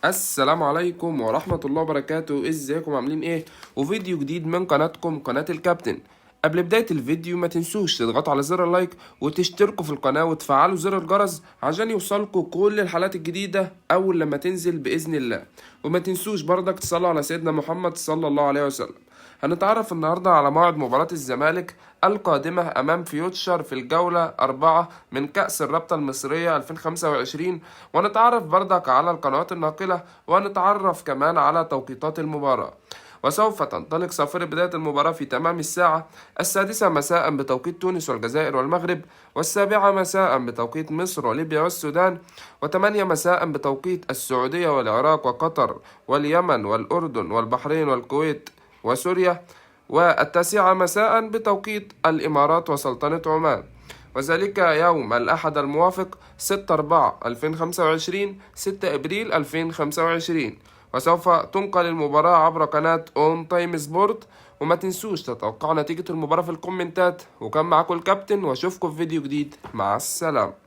السلام عليكم ورحمة الله وبركاته. ازيكم عاملين ايه؟ وفيديو جديد من قناتكم قناة الكابتن. قبل بداية الفيديو ما تنسوش تضغطوا على زر اللايك وتشتركوا في القناة وتفعلوا زر الجرس عشان يوصلكوا كل الحلقات الجديدة اول لما تنزل بإذن الله. وما تنسوش برضك تصلوا على سيدنا محمد صلى الله عليه وسلم. هنتعرف النهاردة على موعد مباراة الزمالك القادمة أمام فيوتشر في الجولة 4 من كأس الرابطة المصرية 2025، ونتعرف برضك على القنوات الناقلة، ونتعرف كمان على توقيتات المباراة. وسوف تنطلق صافرة بداية المباراة في تمام الساعة 6 مساء بتوقيت تونس والجزائر والمغرب، 7 مساء بتوقيت مصر وليبيا والسودان، 8 مساء بتوقيت السعودية والعراق وقطر واليمن والأردن والبحرين والكويت وسوريا، 9 مساء بتوقيت الإمارات وسلطنة عمان. وذلك يوم الأحد الموافق 6/4/2025 6 إبريل 2025. وسوف تنقل المباراة عبر قناة اون تايم سبورت. وما تنسوش تتوقعوا نتيجة المباراة في الكومنتات. وكان معاكم الكابتن، واشوفكم في فيديو جديد. مع السلامة.